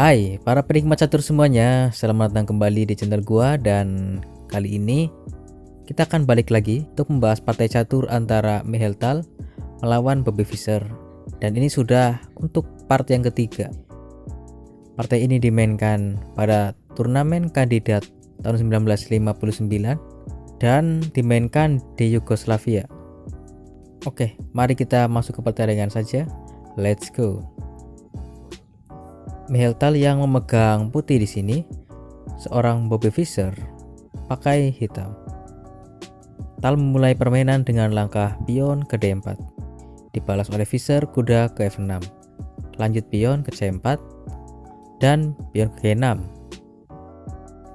Hai para penikmat catur semuanya, selamat datang kembali di channel gua. Dan kali ini kita akan balik lagi untuk membahas partai catur antara Michael Tal melawan Bobby Fischer. Dan ini sudah untuk part yang ketiga. Partai ini dimainkan pada turnamen kandidat tahun 1959 dan dimainkan di Yugoslavia. Oke, mari kita masuk ke pertandingan saja. Let's go. Michael Tal yang memegang putih di sini, seorang Bobby Fischer pakai hitam. Tal memulai permainan dengan langkah pion ke D4, dibalas oleh Fischer kuda ke F6, lanjut pion ke C4 dan pion ke G6.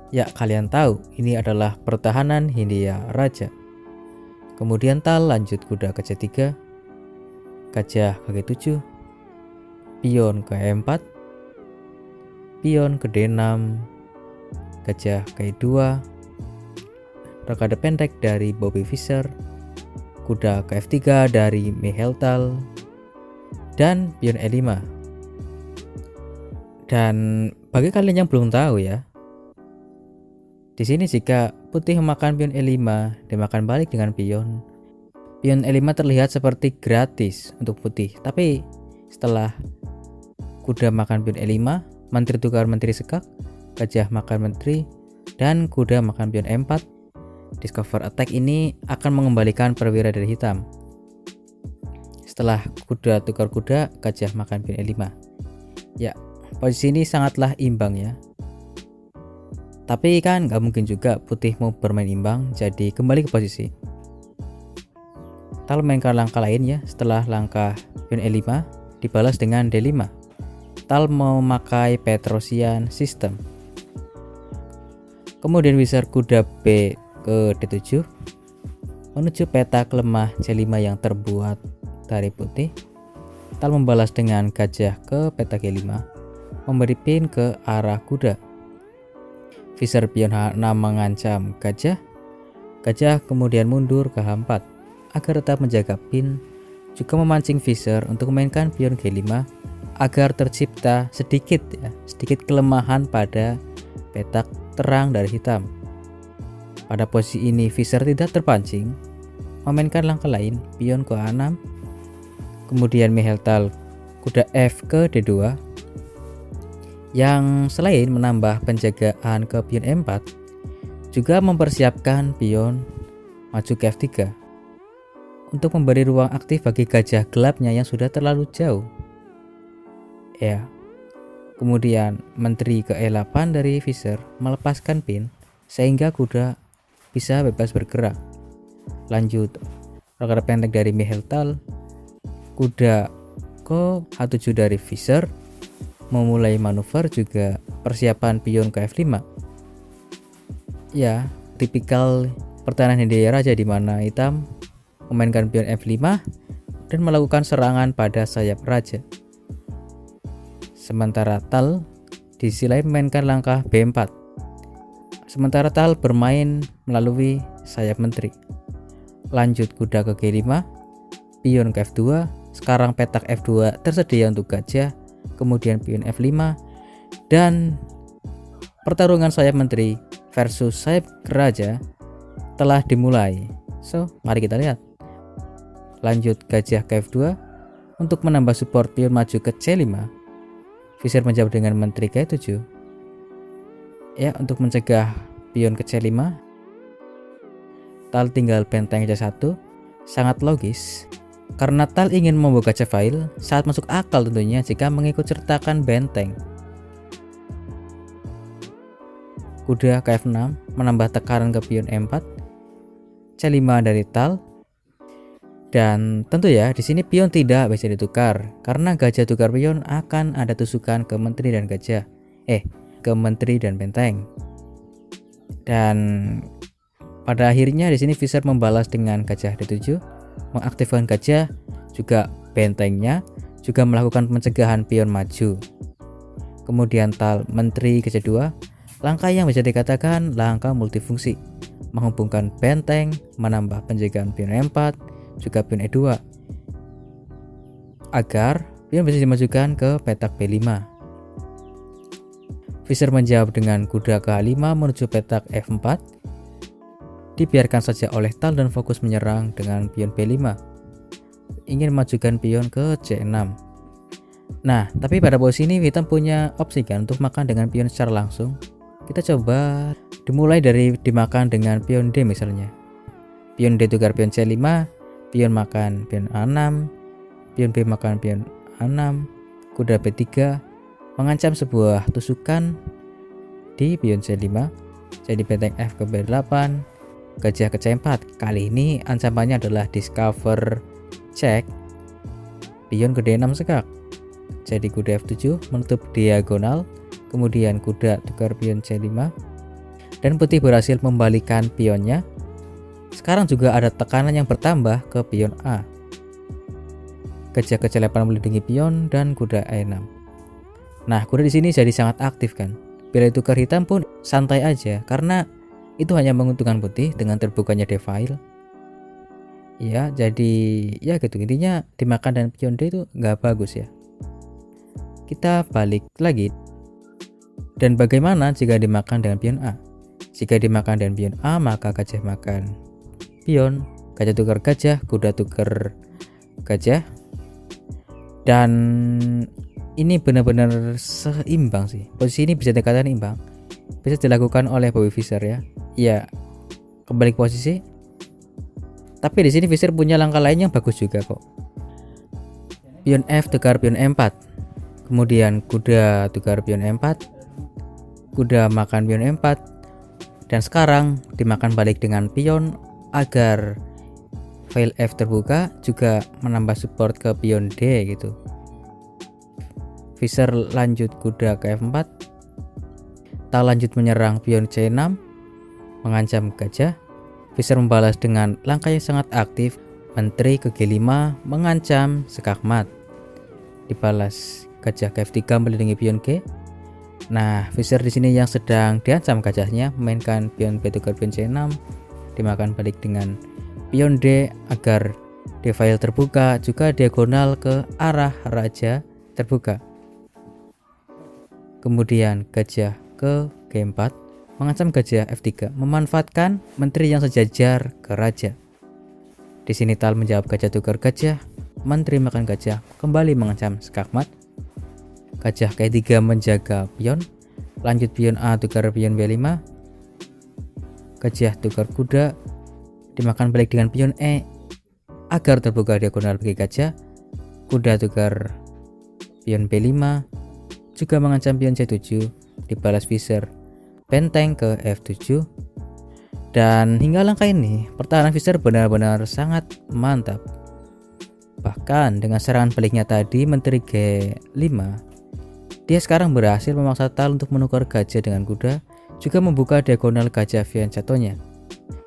Ya, kalian tahu ini adalah pertahanan Hindia Raja. Kemudian Tal lanjut kuda ke C3, gajah ke G7, pion ke E4, pion ke D6, gajah ke E2, rokade pendek dari Bobby Fischer, kuda ke F3 dari Michael Tal, dan pion E5. Dan bagi kalian yang belum tahu ya, di sini jika putih memakan pion E5, dimakan balik dengan pion. Pion E5 terlihat seperti gratis untuk putih, tapi setelah kuda makan pion E5, menteri tukar menteri sekak, gajah makan menteri, dan kuda makan pion E4. Discover attack ini akan mengembalikan perwira dari hitam. Setelah kuda tukar kuda, gajah makan pion E5. Ya, posisi ini sangatlah imbang ya. Tapi kan gak mungkin juga putih mau bermain imbang, jadi kembali ke posisi. Tal mainkan langkah lain ya. Setelah langkah pion E5 dibalas dengan D5. Tal memakai Petrosian System. Kemudian Fischer kuda B ke D7 menuju petak lemah C5 yang terbuat dari putih. Tal membalas dengan gajah ke petak G5, memberi pin ke arah kuda. Fischer pion H6 mengancam gajah. Gajah kemudian mundur ke H4 agar tetap menjaga pin, juga memancing Fischer untuk memainkan pion G5 agar tercipta sedikit kelemahan pada petak terang dari hitam. Pada posisi ini Fischer tidak terpancing, memainkan langkah lain, pion ke A6. Kemudian Michael Tal kuda F ke D2 yang selain menambah penjagaan ke pion E4 juga mempersiapkan pion maju ke F3 untuk memberi ruang aktif bagi gajah gelapnya yang sudah terlalu jauh. Ya. Kemudian menteri ke E8 dari Fischer melepaskan pin sehingga kuda bisa bebas bergerak. Lanjut rokade pendek dari Michael Tal, kuda ke H7 dari Fischer, memulai manuver juga persiapan pion ke F5. Ya, tipikal pertahanan Hindia Raja di mana hitam memainkan pion F5 dan melakukan serangan pada sayap raja. Sementara Tal di sisi lain memainkan langkah B4. Sementara Tal bermain melalui sayap menteri. Lanjut kuda ke G5, pion ke F2, sekarang petak F2 tersedia untuk gajah, kemudian pion F5, dan pertarungan sayap menteri versus sayap raja telah dimulai. So, mari kita lihat. Lanjut gajah ke F2 untuk menambah support pion maju ke C5. Fischer menjawab dengan menteri ke E7. Ya, untuk mencegah pion ke C5, Tal tinggal benteng C1. Sangat logis karena Tal ingin membuka gajah file, saat masuk akal tentunya jika mengikut sertakan benteng. Kuda ke F6 menambah tekanan ke pion E4, C5 dari Tal. Dan tentu ya, di sini pion tidak bisa ditukar karena gajah tukar pion akan ada tusukan ke menteri dan gajah. Ke menteri dan benteng. Dan pada akhirnya di sini Fischer membalas dengan gajah D7, mengaktifkan gajah, juga bentengnya, juga melakukan pencegahan pion maju. Kemudian Tal menteri ke C2, langkah yang bisa dikatakan langkah multifungsi, menghubungkan benteng, menambah penjagaan pion E4, juga pion E2 agar pion bisa dimajukan ke petak B5. Fisher menjawab dengan kuda ke H5 menuju petak F4. Dibiarkan saja oleh Tal dan fokus menyerang dengan pion B5. Ingin memajukan pion ke C6. Nah, tapi pada posisi ini hitam punya opsi kan untuk makan dengan pion secara langsung. Kita coba dimulai dari dimakan dengan pion D misalnya. Pion D tukar pion C5, pion makan pion A6, pion B makan pion A6, kuda B3, mengancam sebuah tusukan di pion C5, jadi benteng F ke B8, gajah ke C4. Kali ini ancamannya adalah discover check, pion ke D6 sekak, jadi kuda F7 menutup diagonal, kemudian kuda tukar pion C5, dan putih berhasil membalikan pionnya. Sekarang juga ada tekanan yang bertambah ke pion A. Gajah ke C8 melindungi pion dan kuda E6. Nah, kuda di sini jadi sangat aktif kan. Bila ditukar hitam pun santai aja karena itu hanya menguntungkan putih dengan terbukanya D-file. Ya, jadi ya gitu. Intinya dimakan dan pion D itu nggak bagus ya. Kita balik lagi. Dan bagaimana jika dimakan dengan pion A? Jika dimakan dengan pion A, maka gajah makan pion, gajah tukar gajah, kuda tukar gajah. Dan ini benar-benar seimbang sih. Posisi ini bisa dikatakan imbang. Bisa dilakukan oleh Bobby Fischer ya. Ya, kembali ke posisi. Tapi di sini Fischer punya langkah lain yang bagus juga kok. Pion F tukar pion E4. Kemudian kuda tukar pion E4. Kuda makan pion E4. Dan sekarang dimakan balik dengan pion agar file F terbuka, juga menambah support ke pion D gitu. Fischer lanjut kuda ke F4. Tal lanjut menyerang pion C6, mengancam gajah. Fischer membalas dengan langkah yang sangat aktif, menteri ke G5 mengancam skakmat. Dibalas gajah ke F3 melindungi pion G. Nah, Fischer di sini yang sedang diancam gajahnya memainkan pion B tukar pion C6, dimakan balik dengan pion D agar D-file terbuka, juga diagonal ke arah raja terbuka. Kemudian gajah ke G4 mengancam gajah F3, memanfaatkan menteri yang sejajar ke raja. Di sini Tal menjawab gajah tukar gajah, menteri makan gajah kembali mengancam skakmat. Gajah ke E3 menjaga pion, lanjut pion A tukar pion B5. Gajah tukar kuda, dimakan balik dengan pion E agar terbuka diagonal bagi gajah. Kuda tukar pion B5, juga mengancam pion C7, dibalas Fischer benteng ke F7. Dan hingga langkah ini pertahanan Fischer benar-benar sangat mantap. Bahkan dengan serangan baliknya tadi menteri G5, dia sekarang berhasil memaksa Tal untuk menukar gajah dengan kuda, juga membuka diagonal gajah fiancatonya.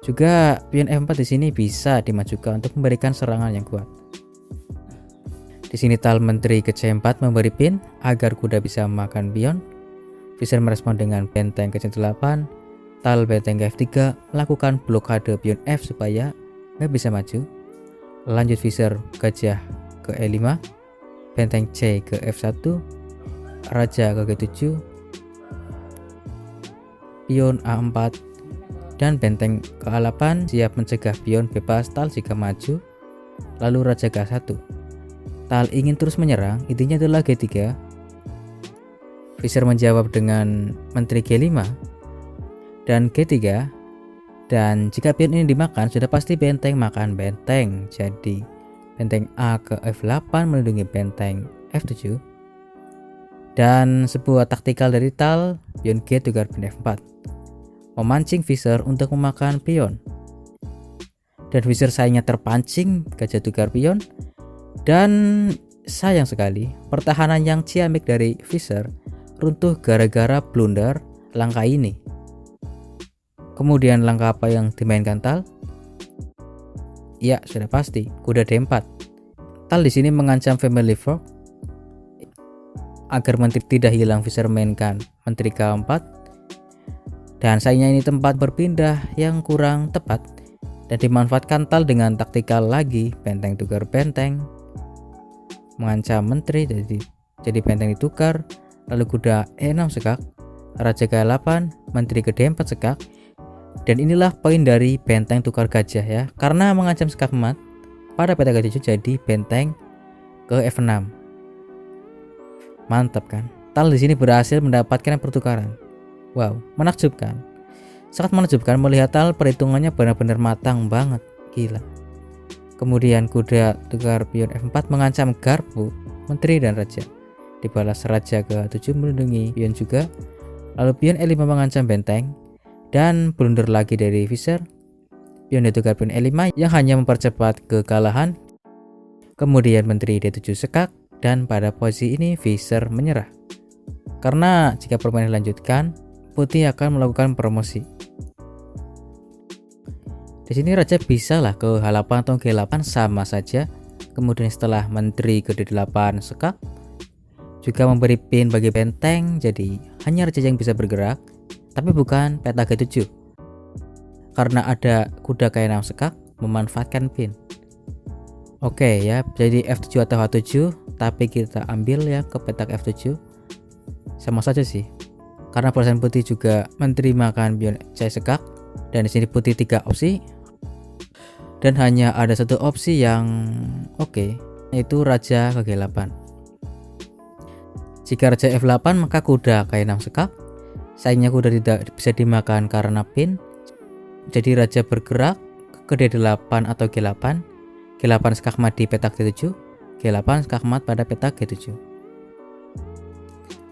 Juga pion F4 di sini bisa dimajukan untuk memberikan serangan yang kuat. Di sini Tal menteri ke C4 memberi pin agar kuda bisa makan pion. Fischer merespon dengan benteng ke C8. Tal benteng ke F3 melakukan blokade pion F supaya nggak bisa maju. Lanjut Fischer gajah ke E5, benteng C ke F1, raja ke G7, pion A4, dan benteng ke A8 siap mencegah pion bebas Tal jika maju. Lalu raja ke A1. Tal ingin terus menyerang, intinya adalah G3. Fischer menjawab dengan menteri G5 dan G3. Dan jika pion ini dimakan, sudah pasti benteng makan benteng. Jadi benteng A ke F8 melindungi benteng F7. Dan sebuah taktikal dari Tal, pion G tukar pion F4, memancing Fischer untuk memakan pion. Dan Fischer sayangnya terpancing gajah tukar pion. Dan sayang sekali, pertahanan yang ciamik dari Fischer runtuh gara-gara blunder langkah ini. Kemudian langkah apa yang dimainkan Tal? Ya, sudah pasti kuda D4. Tal di sini mengancam family fork agar menteri tidak hilang. Fischer mainkan menteri K4. Dan sayangnya ini tempat berpindah yang kurang tepat dan dimanfaatkan Tal dengan taktikal lagi, benteng tukar benteng, mengancam menteri, jadi benteng ditukar, lalu kuda E6 sekak, Raja ke-8, Menteri ke D4 sekak. Dan inilah poin dari benteng tukar gajah ya. Karena mengancam skakmat, pada peta G7 jadi benteng ke F6. Mantap kan? Tal di sini berhasil mendapatkan pertukaran. Wow, menakjubkan. Sangat menakjubkan melihat Tal, perhitungannya benar-benar matang banget. Gila. Kemudian kuda tukar pion F4 mengancam garpu, menteri dan raja. Dibalas raja ke-7 melindungi pion juga. Lalu pion E5 mengancam benteng. Dan blunder lagi dari Visser. Pion ditukar pion E5 yang hanya mempercepat kekalahan. Kemudian menteri D7 sekak. Dan pada posisi ini Visser menyerah. Karena jika permainan dilanjutkan, putih akan melakukan promosi. Di sini raja bisa lah ke H8 atau G8 sama saja. Kemudian setelah menteri ke D8 sekak, juga memberi pin bagi benteng, jadi hanya raja yang bisa bergerak, tapi bukan peta G7. Karena ada kuda K6 sekak memanfaatkan pin. Oke ya, jadi F7 atau H7, tapi kita ambil ya ke petak F7. Sama saja sih. Karena barisan putih juga menerimakan pion C sekak, dan di sini putih 3 opsi. Dan hanya ada satu opsi yang oke, yaitu raja ke G8. Jika raja F8 maka kuda K6 sekak. Sayangnya kuda tidak bisa dimakan karena pin. Jadi raja bergerak ke D8 atau G8. G8 skakmat di petak D7. G8 skakmat pada petak G7.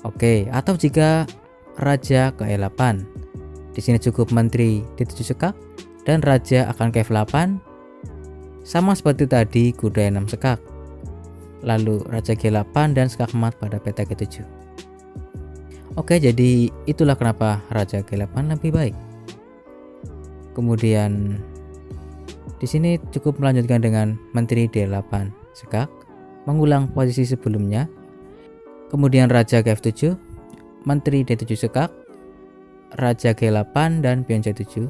Oke, atau jika raja ke E8. Di sini cukup menteri D7 sekak dan raja akan ke F8. Sama seperti tadi kuda E6 sekak. Lalu raja G8 dan skakmat pada peta G7. Oke, jadi itulah kenapa raja G8 lebih baik. Kemudian di sini cukup melanjutkan dengan menteri D8 sekak, mengulang posisi sebelumnya. Kemudian raja ke F7, menteri D7 sekak, raja G8 dan pion C7.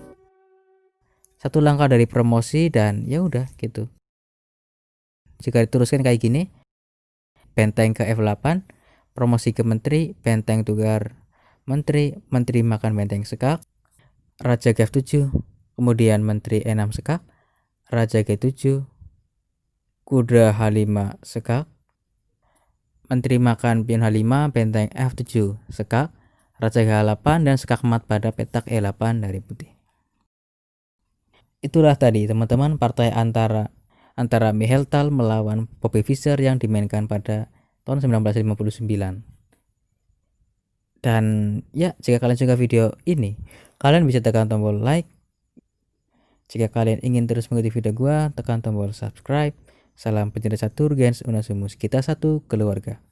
Satu langkah dari promosi dan ya udah gitu. Jika diteruskan kayak gini, benteng ke F8, promosi ke menteri, benteng tukar menteri, menteri makan benteng sekak, raja ke F7, kemudian menteri E6 sekak, raja G7, kuda H5 sekak, menteri makan pion H5, benteng F7 sekak, raja H8 dan skakmat pada petak E8 dari putih. Itulah tadi teman-teman partai antara Michael Tal melawan Bobby Fischer yang dimainkan pada tahun 1959. Dan ya, jika kalian suka video ini, kalian bisa tekan tombol like. Jika kalian ingin terus mengikuti video gua, tekan tombol subscribe. Salam pencinta catur, gens unasumus, kita satu keluarga.